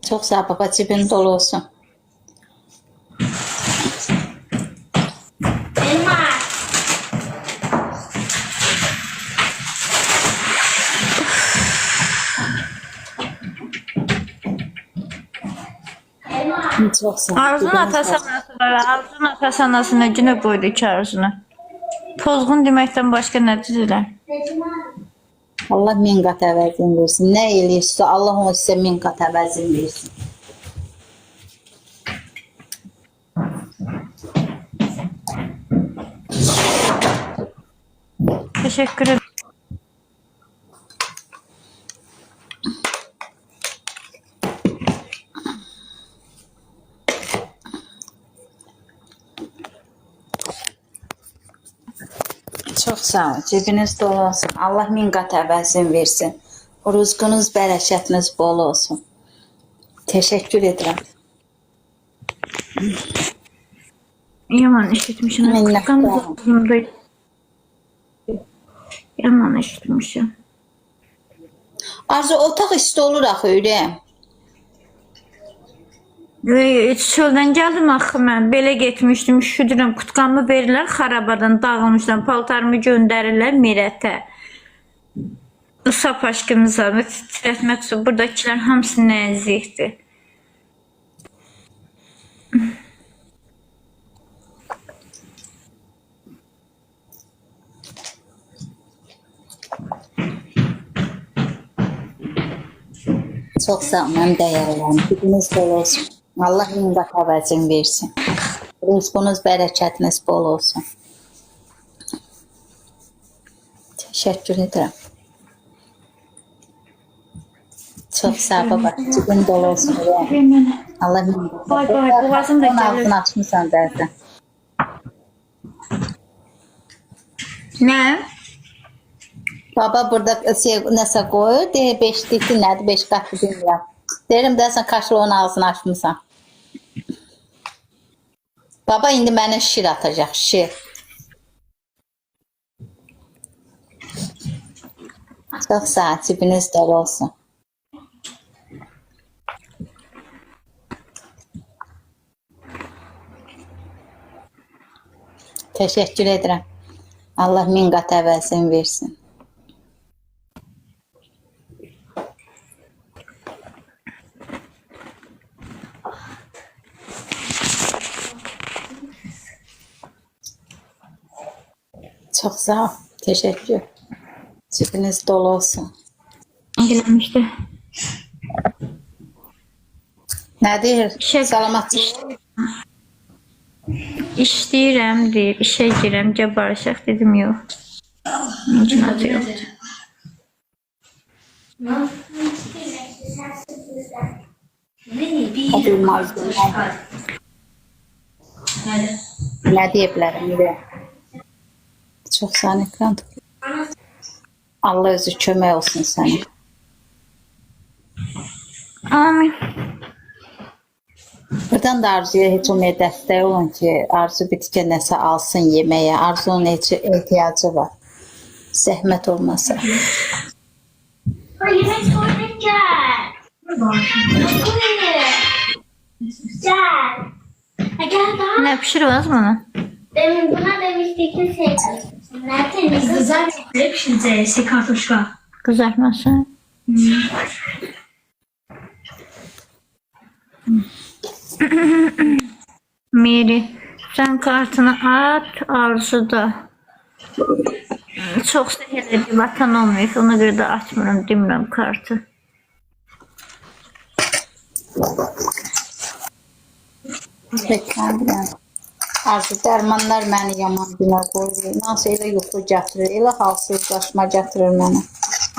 Çok sağ ol baba, cibin dolu olsun. Çok sağ ol. Arzun atası anası var. Arzun atası anasını günə qoydu ki Arzunu. Pozğun deməkdən başqa nə deyirlər? Allah min qat əvəzini versin. Nə eləyirsə Allah onu sizə min qat əvəzini versin. Teşekkür ederim. Çok sağ ol. Cebiniz dolu olsun. Allah min qat əvəzini versin. Rızqınız, bərəkətiniz bol olsun. Teşekkür ederim. Yaman eşitmişim. Minnətdaram. Yaman eşitmişim. Arzu, otaq isti olur axı ürəyim. Çöldən gəldim axı mən. Belə getmişdim. Üşüdürəm. Qutqamı verirlər xarabadan. Dağılmışdan. Paltarımı göndərirlər Mirətə. Sap aşkımıza. Titrətmək üçün. Buradakilər hamısı nəzikdir. Çok sağ ol. Mən dəyərləm. Cebiniz dolu olsun. Allah min qat əvəzini versin. Rızqınız, bərəkətiniz bol olsun. Teşekkür ederim. Çok sağ ol baba. Cebin dolu olsun. Allah min qat. Bay bay. Boğazım da Onun gəlir. altını açmışsan dərdən. Nə? Baba burada nəsə qoyur, deyir 5'likli nədir, 5 qatlı bilmirəm. Deyirəm dəsən kaşlığın ağzını açmısan. Baba indi mənə şir atacaq, şir. Çox sağ ol, cibiniz dolu olsun. Teşekkür ederim. Allah min qat əvəzini versin. Çok sağ ol. Teşekkür. Cibiniz dolu olsun. Eləmişdi. Ne deyir? Şey- Salamatçılıq. İşləyirəm deyib, işə girəm, gəl barışaq dedim, yox. İmkanatı yox. Ne diyebilirim? Çok sağ ol ekran. Allah özü kömək olsun sana. Amin. Buradan da Arzuya heç olmaya dəstək olun ki, Arzu bitkə nəsə alsın yeməyə. Arzu'nun ehtiyacı var. Zəhmət olmasa. Yemek soğuduk gel. Gel. Gel daha. Nə pişiriyoruz bunu? Demin buna demiştik ki şey. Nerede? Güzel ne pişireceğiz? Kartoşka. Kızartması. Meri, sen kartını at, Arzuda. Çok sehirli bir vatan olmuyor. Ona göre de açmıyorum, demirəm kartı. Beklendirəm. Arzu, dərmanlar məni yaman günə qoyur. Nasıl elə yuxu gətirir, elə halsızlaşma gətirir mənə.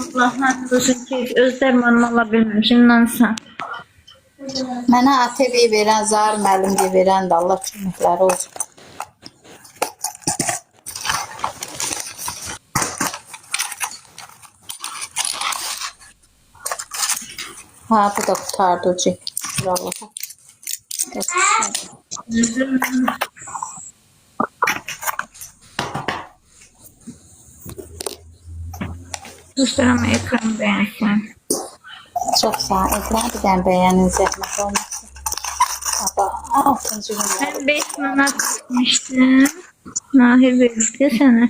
Allah mən olsun ki, öz dərmanımı ala bilməmişim, inansan. Mənə ATV verən, Zahir müəllim verən də Allah köməkləri olsun. Ha, bu da qutardı ucu. Allah'a. Gösterəm ekran beğensin. Çok sağ ol. Ekran bir dənə bəyənin zəhmət olmasın. Baba 6-cı gün. Ben 5 manat tutmuştum. Mahir verip sana.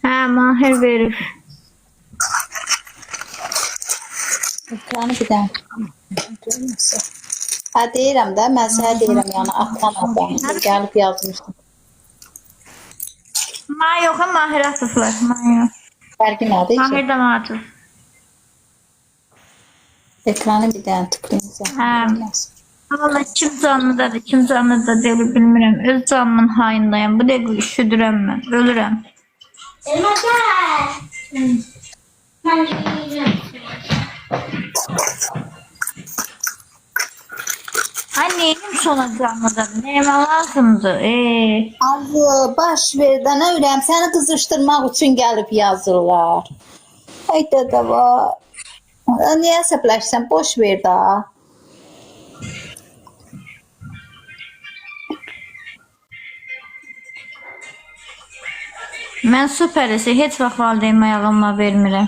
Ha Mahir verip. Ekranı bir dənə. Görmüyorsun. Ha deyirəm də, mən sənə deyirəm yəni atan adam. Gəlib yazmışdım. Ma yok ha Mahir atıflar. Ma yok. Fərqi nədir ki? Mahir de ma atıf. Ekranı bir dənə tıklayın. Ha. Valla kim canlıdadır, kim canlıda değil bilmirəm. Öz canımın hayındayım. Bu dəqiqə üşüdürəm mən. Ölürəm. Elma gel. Ben yiyeceğim. Ay neyim sona canlıdadır? Neyime lazımdır? Azı baş ver də nə ürəm səni qızışdırmaq üçün gəlib yazırlar. Hayda da var. Niyə əsəbləşsən? Boş ver də. Mən süpərisi heç vaxt valideynimə ayağıma vermirəm.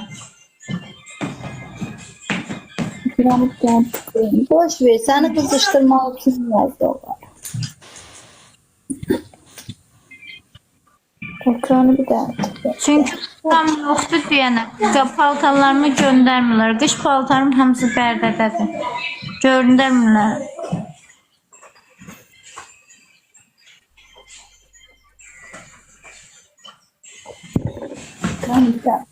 Boş ver səni qızışdırmaq üçün yazırlar. Ekranı bir daha tıkla. Çünki tam yoxdur deyənə. Paltarlarımı göndərmirlər. Qış paltarım hamısı bərdədədir. Göndərmirlər. Ekranı bir daha.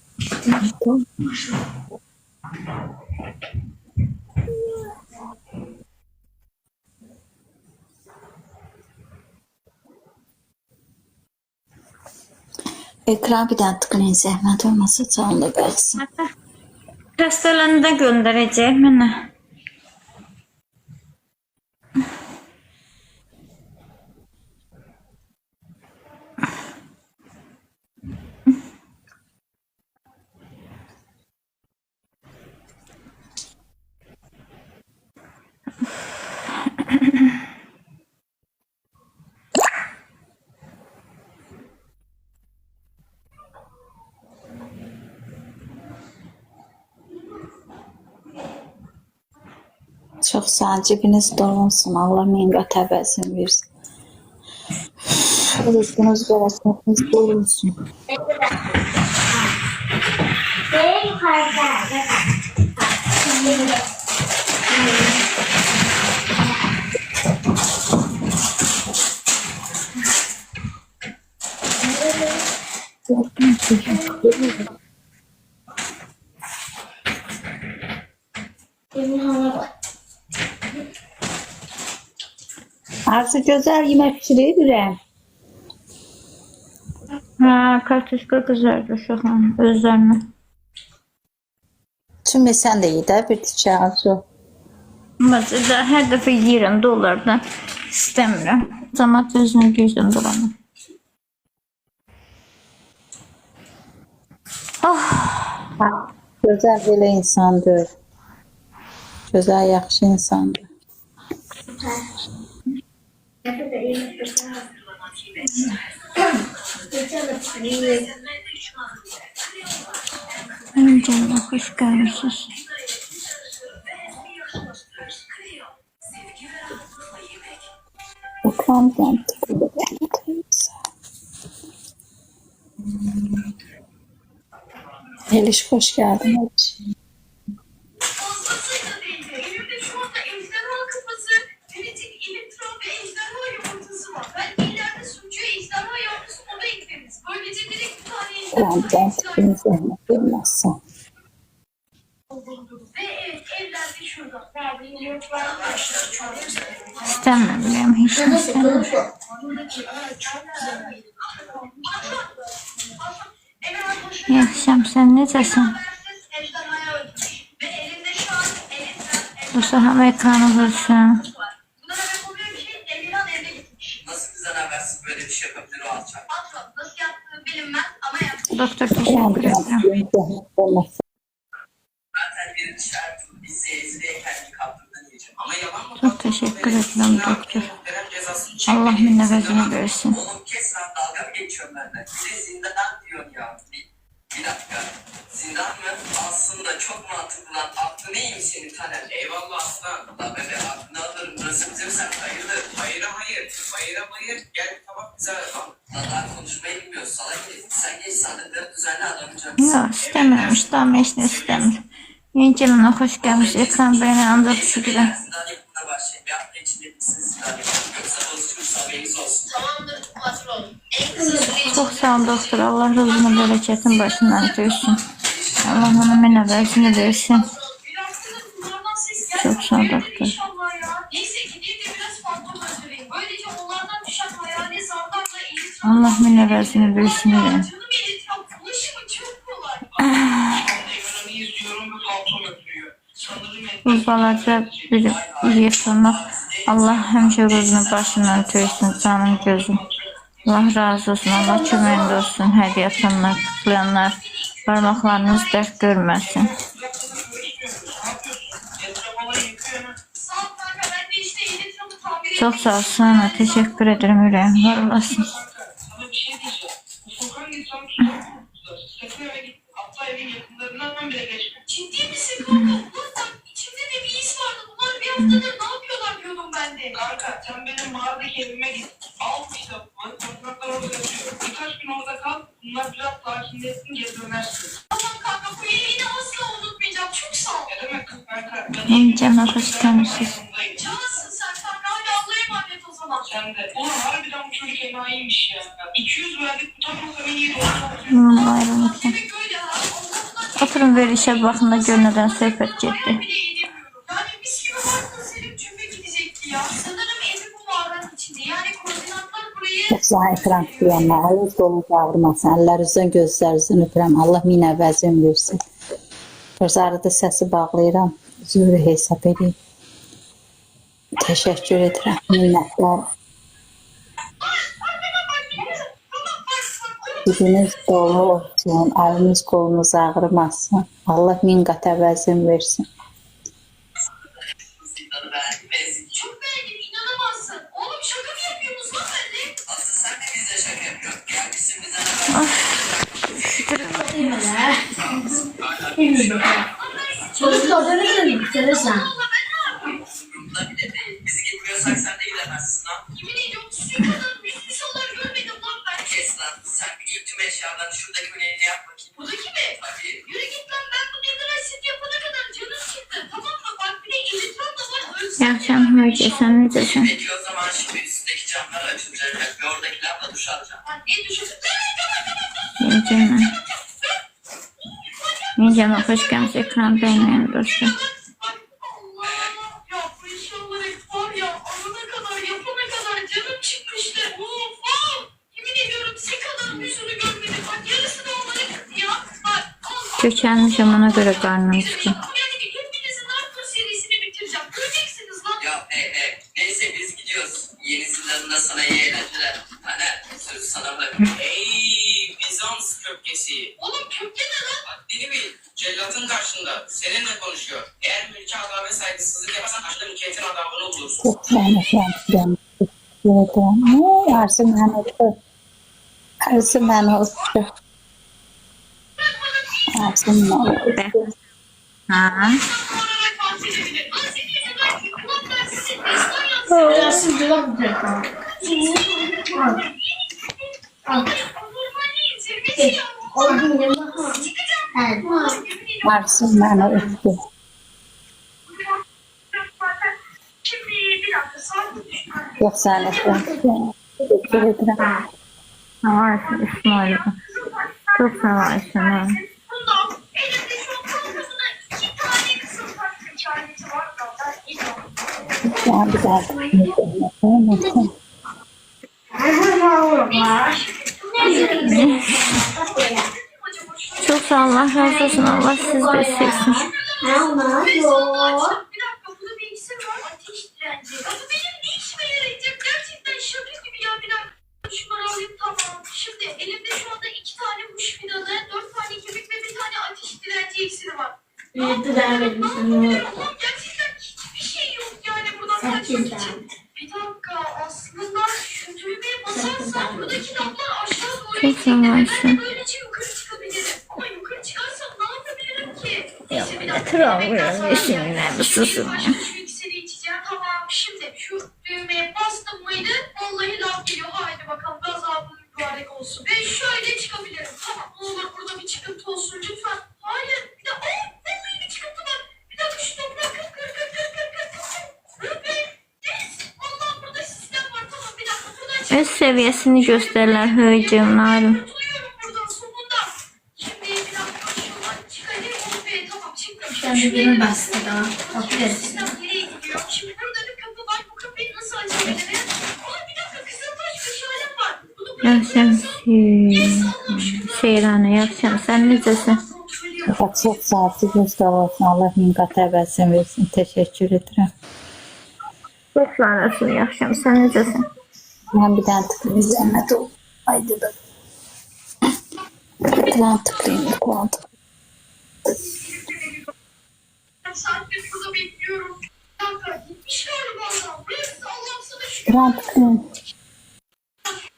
Ekran bir daha tıklayın zəhmət olmasa canlı qalsın. Xəstələndə göndərəcək mənə. Çox sağ ol, cibiniz dolunsun. Allah min qat əvəzini versin. Rızqınız bərəkətiniz bol olsun. Ve yukarıda. Arzu gözəl yemək pişirirəm. Ha, kartoşka qızardı uşaqlarım özlərinə. Çünki sən də yedə bir tikə Arzu. Məsələn, hər dəfə yeyirəm dollardan. İstəmirəm. Cəmaət özünü gözdən dolanır. Gözəl belə insandır. Gözəl yaxşı insandır. Canım, hoş gelmişsiniz. Ekrandan tıklayın. Eliş hoş geldin. Eliş. Fazlasıyla belli. Elimde şu anda ejderha kafası, Ferit'in elektron ve ejderha yumurtası var. Ben ileride sunucuya ejderha yavrusu moda ekleriz. Böylece direkt bir tane Ekrandan ejderha tıklayın zəhmət olmazsa. ve evet evlerde şurada. İstəmirəm, heç nə istəmirəm. Yaxşıyam, sən necəsən? Ejderhaya öldürmüş. Ve elinde şu an elinden Bu sahamı ekranı vursun. var. Buna demek oluyor ki Emirhan evde gitmiş. Nasıl bizden habersiz böyle bir şey yapabilir o alçak? Patron nasıl yaptığı bilinmez ama yapmış. Doktor, teşekkür Ekrandan ederim. tıklayın zəhmət olmazsa. Zaten birini çağırdım. Biz ezileye kendi kaptırdan yiyeceğim. Ama yalan mı? Çok teşekkür ederim doktor. Muhterem cezasını Allah çekmeli. minnet Zindan gözünü al. versin. Oğlum kes lan dalga mı geçiyorsun benden? Bir de zindan diyorsun ya. Bir dakika. Zindan mı? Aslında çok mantıklı lan. Aklı neymiş senin Taner? Eyvallah aslan. La bebe aklını alırım. Burası bizim sen hayırdır? Hayır hayır. Hayır hayır. Gel bir tabak bize al. Lan daha konuşmayı bilmiyor. Salak herif. Sen geç sandıkları düzenli adamcağım. Yok istemiyormuş. Tam eşini istemiyor. Yengeline hoş gelmiş. Ekran beni anda düşürüyor. Zindan yakında başlayın. Bir hafta içinde bitsin zindan yakında. Yoksa bozuşursa haberiniz olsun. Tamamdır patron. En kısa süre Çok sağ ol doktor. Allah rızını bereketin başından görsün. Allah ona menevesini versin. Bir haftadır bunlardan ses gelmedi. Çok sağ ol Hayırdır doktor. inşallah ya. Neyse gideyim de biraz fantom öldüreyim. Böylece onlardan düşen hayali zarlarla eğitim. Allah menevesini versin. Canım eğitim. Ulaşımı çok kolay. Ekranı izliyorum ve paltom öpüyor. Sanırım Bu balaca bir yırtılmaq. Allah həmişə qızını başından töysün, canım gözüm. Allah razı olsun, Allah köməyində olsun. Hədiyyə atanlar, tıklayanlar, parmaqlarınız dərd görməsin. Sağ ol kanka ben de işte eğitimimi tamir Çox sağ ol sana, teşekkür ederim ürəyim. Var olasın. Sana bir şey diyeceğim. Bu sokağın insanı tutar. Sakın eve git. Hatta evin yakınlarından bile geçme. Ciddi misin kanka? Ulan bak içimde de bir his vardı. Bunlar bir haftadır ne yapıyorlar diyordum ben de. Kanka sen benim mağaradaki evime git. Al kitabımı. Koordinatlar orada yazıyor. Birkaç gün orada kal. Bunlar biraz sakinleşsin geri dönersin. Tamam kanka bu iyiliğini asla unutmayacağım. Çok sağ ol. Ne demek kanka? Yeneceğim, hoş gelmişsiniz. Cansın sen kanka. Hadi Allah'a emanet o zaman. Sen de. Ulan harbiden bu çocuk enayiymiş ya. 200 verdik utanmasa beni iyi olacak. Ayrılmışsın. Demek öyle ha. Allah'ından Oturun verişe baxın da gör nədən söhbət getdi. hayal bile edemiyorum. Yani mis gibi varsa Selim cümle gidecekti ya. Sanırım evi bu mağaranın içinde. Yani koordinatlar burayı... Çox sağ ekran tutuyanlar. Əli dolu bağırmasın. Əllərinizdən gözlərinizdən öpürəm. Allah min əvəzin versin. Gözarıda səsi bağlayıram. Zürü hesab edeyim. Təşəkkür edirəm. Minnətlər. Diliniz dolu olsun. Əliniz qolunuz ağrımasın. Allah min qat əvəzin versin. Zindanı beğendim ve Çok beğendim inanamazsın. Oğlum şaka mı yapıyorsunuz lan benimle? asıl sen de bize şaka yapıyorsun. Gelmişsin bize ne Çocuklar ne demek istersen. Umurumda bile değil. Biz gitmiyorsak sen de gidemezsin lan. Yemin ediyorum sizin kadar büyük insanlar görmedim lan ben. Kes lan. Sen bir tüm eşyalarını şuradaki öneriyle yap bakayım. Buradaki mi? Tabii. Yürü git lan ben bu demir asit yapana kadar canım çıktı. Tamam mı? Bak bir de elitron da var. Ölsün. Yaxşıyam, Hürcə, sən necəsən? Peki o zaman şimdi üstteki camlar açılacak ve oradaki lavla duş alacağım. Lan ne düşündün? Yeneceğim. Yeneceğim, hoş gelmiş. Ekran beğenmeyen dostlar. Allah ya bu inşallah var ya alana kadar yapana kadar canım çıkmıştı. Of. Yemin ediyorum size kadar yüzünü görmedim. Bak yarısı da onlara gitti ya. Bak Allah. Kökəlmişəm, ona görə qarnım çıxır. Yani hepinizin Narcos serisini bitireceğim. Göreceksiniz lan. Ya neyse biz gidiyoruz. Yeni zindanında sana iyi eğlenceler. Taner sözü sana bırakıyorum. Ey Bizans köpkesi. Oğlum kökte ne lan? Haddini bil. Cellatın karşında. Seninle konuşuyor. Eğer mülke adalet saygısızlık yaparsan karşıda mülkiyetin adabını bulursun. Çox sağ olun. Teşəkkür edirəm. Arzu mən oldu. Arzu mən oldu. Arzu mən oldu. Ha? Dersin cevap ver. Oğlum ne bakar? Evet. Arzu mən oldu. Şimdi bir dakika saat Yox sağ olun. Teşekkür edirəm. Var, İsmail. Çok sağ ol İsmail. bundan elimde şu an kalkasına 2 tane kısım taş mekaneti var da ben inanmıyorum. Yani bir daha. Çok sağ ol, Allah razı olsun. Allah sizi beslesin. Ama Bir yok. dakika burada bir iksir var. Ateş direnci. Ya bu benim ne işime yarayacak? Gerçekten şaka gibi ya. Bir dakika şunları alayım tamam. Şimdi elimde şu anda 2 tane kuş fidanı, 4 tane kemik ve 1 tane ateş direnci iksiri var. Birlikte devam edin sana. Ulan gerçekten hiçbir şey yok yani buradan kaçmak Gerçekten. için. Bir dakika aslında şu düğmeye basarsam buradaki damlar aşağı doğru Çok ittiğinde ve ben yavaşsın. de böylece yukarı çıkabilirim. Ama yukarı çıkarsam ne Ağlıyorum. İsimler bir susun. Şu ikisini içeceğim. Tamam. Şimdi şu düğmeye bastım mıydı? Vallahi laf geliyor. Haydi bakalım. Gazabın mübarek olsun. Ve şöyle çıkabilirim. Tamam. Ne olur burada bir çıkıntı olsun lütfen. Hayır. Bir de vallahi bir çıkıntı var. Bir dakika şu toprağı kır. Yes. Vallahi burada sistem var. Tamam bir dakika. Buradan çık. Öz seviyesini gösterirler hücum Narin. Kurtuluyorum buradan sonunda. Şimdi bir dakika şuradan çıkayım. Oh be tamam çıktım. Ben de birine bastı daha. Aferin. Sistem nereye gidiyor? Şimdi burada bir kapı var. Bu kapıyı nasıl açabilirim? Aa bir dakika kızıltaş meşalem var. Bunu buraya Akşam koyarsam. Seyranı akşam sen necəsin? Bak, çok sağlıklı göz olsun. Allah min qat əvvəlsin versin. Teşekkür ederim. Çox sağ olasın akşam sen necəsin? Ben bir tane tıklayayım. Zəhmət ol. Haydi da. Bir tane tıklayayım. Kulağım Saattir burada bekliyorum. Bir dakika gitmiş galiba adam. Burası Allah'ım sana şükür. tıklayayım.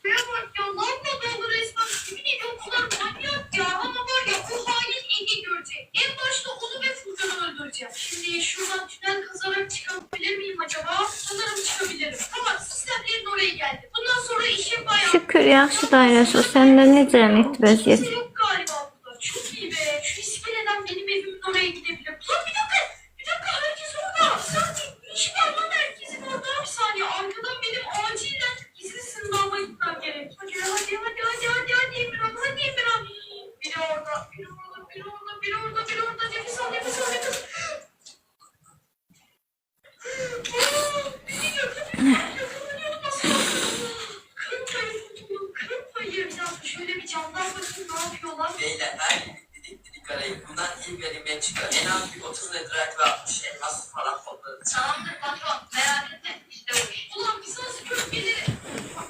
Şuraya bak ya. Lamba doldu resmen. Kimin evi o kadar manyak ya. Ama var ya bu hain Ege görecek. En başta onu ve Furkan'ı öldüreceğim. Şimdi şuradan tünel kazarak çıkabilir miyim acaba? Sanırım çıkabilirim. Tamam sistemlerin oraya geldi. Bundan sonra işim bayağı... Şükür yaxşı dairəsi. Səndə necə əməkdir vəziyyət? Kimse yok galiba burada. Çok iyi be. Şu iskeleden benim evimin oraya gidebilirim. Lan bir dakika. Bir dakika herkes orada. Sen ne iş var lan herkesin orada? Bir saniye arkadan benim acilen gizli sınavıma gitmem gerek. Hadi Emirhan. Hadi Emirhan. Biri orada. Biri orada. Biri orada. Biri orada. Biri orada. Nefes al. Nefes al. Nefes al. Biri yakalanıyor. Nasıl? Kırpayım. Bir dakika şöyle bir camdan bakayım ne yapıyorlar. Beyler her gün didik arayıp bundan iyi bir elime çıkar. En az bir 30 netrak ve 60 elmas falan topladı. Tamamdır patron. Merak etme. İşte o iş. Ulan biz nasıl köpekleri?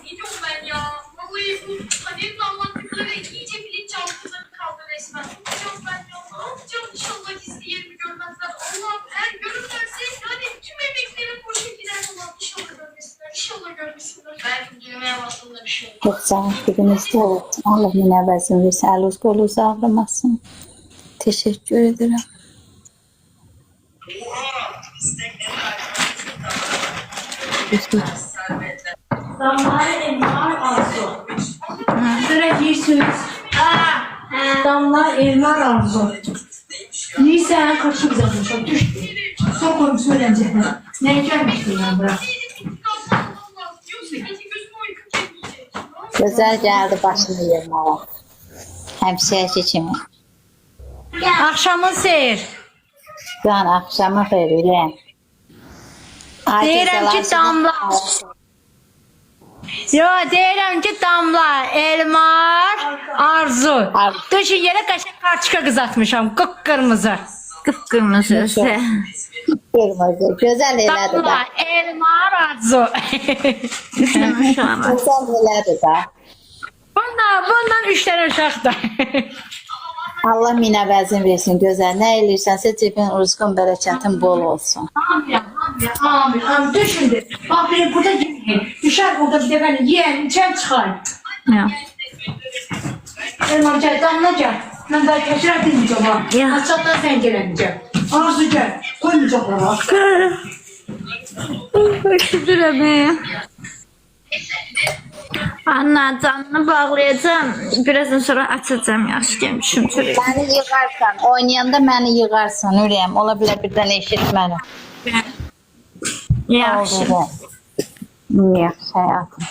Ne diyorum ben ya? Vallahi bu Kadir'in anlattıkları iyice bilinçaltımdan kaldı resmen. Ne yapacağım ben ya? Ne yapacağım? İnşallah gizli yerimi görmezler. Allah'ım eğer görürlerse yani tüm emeklerim boşa gider. Allah'ım inşallah görmesinler. İnşallah görmesinler. Belki düğmeye bastığımda bir şey olur. Çok sağlıklı gününüzde olsun. Allah min əvvəlsin versin. Əliniz qolunuz ağrımasın. Teşekkür ederim. Damlar elmar arzu. Şöyle giysiniz. Damlar elmar arzu. Neyse kaçı güzelmiş. Düş. Son konumu söyleyecekler. Ne gelmiştin ya bırak. Yoksa gece gözüme uyku gelmeyecek. Güzel geldi başını yerim Allah. Hemşire kimi. Axşamın seyir. Can akşama verirəm. Deyirəm ki, damla. Yo, deyirəm ki, Damla, Elmar, Arzu. Döşün yerə qəşəng karçika qızartmışam, qıpqırmızı. Qıpqırmızı. Kırmızı. Güzel elədi Damla, da. Elmar, Arzu. Güzel elədi da. Bundan 3 dənə uşaqdır. Allah min əvvəlsin versin gözəl. Nə eləyirsənsə cebin, rızqın, bərəkətin bol olsun. Amin. Düşündü. Bak benim burada girmeyin. Düşer burada bir de beni yiyen, içen çıkar. Yox. Benim amca damla gel. Ben daha keşirat edeceğim ha. Ya. Aşağıdan sen gelemeyeceğim. Arzu gel. Koymayacaklar ha. Üşüdürəm. Anna, canını bağlayacağım. Birazdan sonra açacağım. Yaxşı gelmişim. Məni yığarsan, oynayanda məni yığarsan, Ürəyəm. Ola bilər birdən eşitməni. Yaxşı. Yaxşı həyatım.